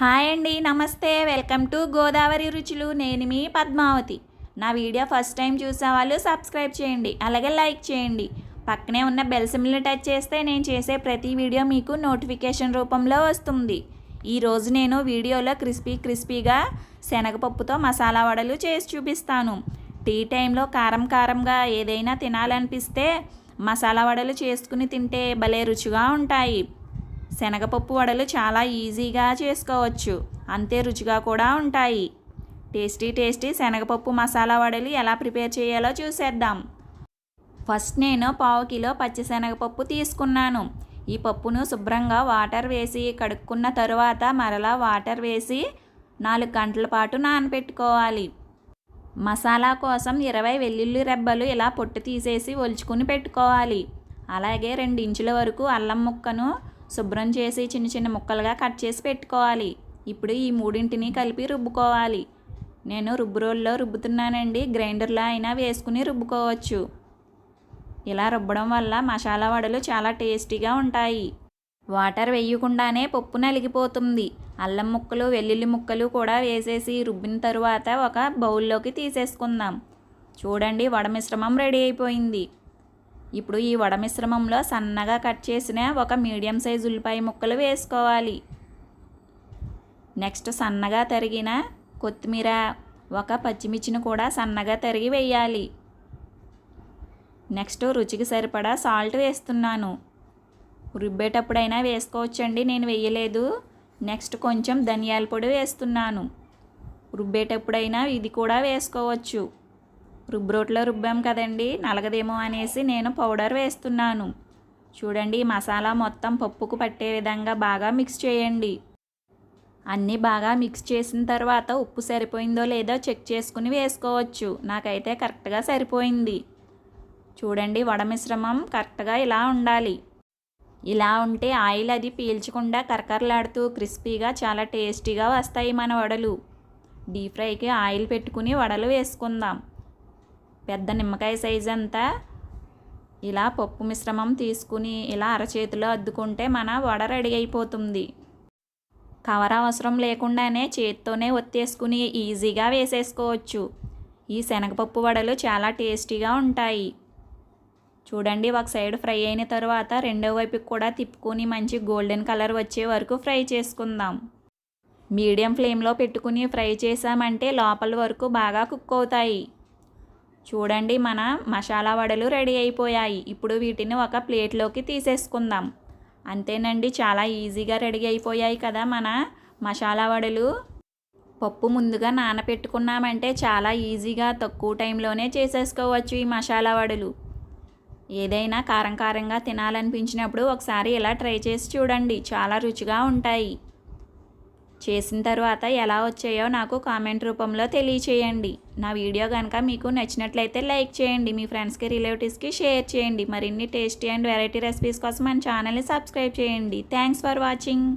Hi అండి, నమస్తే. Welcome to Godavari రుచులు. నేను మీ పద్మావతి. నా వీడియో ఫస్ట్ టైం చూసే వాళ్ళు సబ్స్క్రైబ్ చేయండి, అలాగే లైక్ చేయండి. పక్కనే ఉన్న బెల్ సింబల్ని టచ్ చేస్తే నేను చేసే ప్రతి వీడియో మీకు నోటిఫికేషన్ రూపంలో వస్తుంది. ఈరోజు నేను వీడియోలో క్రిస్పీగా శనగపప్పుతో మసాలా వడలు చేసి చూపిస్తాను. టీ టైంలో కారంగా ఏదైనా తినాలనిపిస్తే మసాలా వడలు చేసుకుని తింటే భలే రుచిగా ఉంటాయి. శనగపప్పు వడలు చాలా ఈజీగా చేసుకోవచ్చు, అంతే రుచిగా కూడా ఉంటాయి. టేస్టీ శనగపప్పు మసాలా వడలు ఎలా ప్రిపేర్ చేయాలో చూసేద్దాం. ఫస్ట్ నేను 1/2 కిలో పచ్చిశనగపప్పు తీసుకున్నాను. ఈ పప్పును శుభ్రంగా వాటర్ వేసి కడుక్కున్న తరువాత మరలా వాటర్ వేసి 4 గంటల పాటు నానబెట్టుకోవాలి. మసాలా కోసం 20 వెల్లుల్లి రెబ్బలు ఇలా పొట్టు తీసేసి ఒలుచుకుని పెట్టుకోవాలి. అలాగే 2 ఇంచుల వరకు అల్లం ముక్కను శుభ్రం చేసి చిన్న ముక్కలుగా కట్ చేసి పెట్టుకోవాలి. ఇప్పుడు ఈ మూడింటిని కలిపి రుబ్బుకోవాలి. నేను రుబ్బు రోల్లో రుబ్బుతున్నానండి, గ్రైండర్లో అయినా వేసుకుని రుబ్బుకోవచ్చు. ఇలా రుబ్బడం వల్ల మసాలా వడలు చాలా టేస్టీగా ఉంటాయి. వాటర్ వేయకుండానే పప్పు నలిగిపోతుంది. అల్లం ముక్కలు వెల్లుల్లి ముక్కలు కూడా వేసేసి రుబ్బిన తరువాత ఒక బౌల్లోకి తీసేసుకుందాం. చూడండి, వడ మిశ్రమం రెడీ అయిపోయింది. ఇప్పుడు ఈ వడ మిశ్రమంలో సన్నగా కట్ చేసిన ఒక మీడియం సైజు ఉల్లిపాయ ముక్కలు వేసుకోవాలి. నెక్స్ట్ సన్నగా తరిగిన కొత్తిమీర, ఒక పచ్చిమిర్చిని కూడా సన్నగా తరిగి వేయాలి. నెక్స్ట్ రుచికి సరిపడా సాల్ట్ వేస్తున్నాను. రుబ్బేటప్పుడైనా వేసుకోవచ్చండి, నేను వేయలేదు. నెక్స్ట్ కొంచెం ధనియాల పొడి వేస్తున్నాను. రుబ్బేటప్పుడైనా ఇది కూడా వేసుకోవచ్చు. రుబ్బురోట్లో రుబ్బాం కదండి, నలగదేమో అనేసి నేను పౌడర్ వేస్తున్నాను. చూడండి, మసాలా మొత్తం పప్పుకు పట్టే విధంగా బాగా మిక్స్ చేయండి. అన్నీ బాగా మిక్స్ చేసిన తర్వాత ఉప్పు సరిపోయిందో లేదో చెక్ చేసుకుని వేసుకోవచ్చు. నాకైతే కరెక్ట్గా సరిపోయింది. చూడండి, వడ మిశ్రమం కరెక్ట్గా ఇలా ఉండాలి. ఇలా ఉంటే ఆయిల్ అది పీల్చకుండా కరకరలాడుతూ క్రిస్పీగా చాలా టేస్టీగా వస్తాయి మన వడలు. డీప్ ఫ్రైకి ఆయిల్ పెట్టుకుని వడలు వేసుకుందాం. పెద్ద నిమ్మకాయ సైజు అంతా ఇలా పప్పు మిశ్రమం తీసుకుని ఇలా అరచేతిలో అద్దుకుంటే మన వడ రెడీ అయిపోతుంది. కవర్ అవసరం లేకుండానే చేత్తోనే ఒత్తేసుకుని ఈజీగా వేసేసుకోవచ్చు. ఈ శనగపప్పు వడలు చాలా టేస్టీగా ఉంటాయి. చూడండి, ఒక సైడ్ ఫ్రై అయిన తర్వాత రెండో వైపుకి కూడా తిప్పుకొని మంచి గోల్డెన్ కలర్ వచ్చే వరకు ఫ్రై చేసుకుందాం. మీడియం ఫ్లేమ్లో పెట్టుకుని ఫ్రై చేసామంటే లోపల వరకు బాగా కుక్ అవుతాయి. చూడండి, మన మసాలా వడలు రెడీ అయిపోయాయి. ఇప్పుడు వీటిని ఒక ప్లేట్లోకి తీసేసుకుందాం. అంతేనండి, చాలా ఈజీగా రెడీ అయిపోయాయి కదా మన మసాలా వడలు. పప్పు ముందుగా నానబెట్టుకున్నామంటే చాలా ఈజీగా తక్కువ టైంలోనే చేసేసుకోవచ్చు ఈ మసాలా వడలు. ఏదైనా కారంగా తినాలనిపించినప్పుడు ఒకసారి ఇలా ట్రై చేసి చూడండి, చాలా రుచిగా ఉంటాయి. చేసిన తర్వాత ఎలా వచ్చాయో నాకు కామెంట్ రూపంలో తెలియచేయండి. నా వీడియో కనుక మీకు నచ్చినట్లయితే లైక్ చేయండి, మీ ఫ్రెండ్స్కి రిలేటివ్స్కి షేర్ చేయండి. మరిన్ని టేస్టీ అండ్ వెరైటీ రెసిపీస్ కోసం మన ఛానల్ని సబ్స్క్రైబ్ చేయండి. Thanks for watching.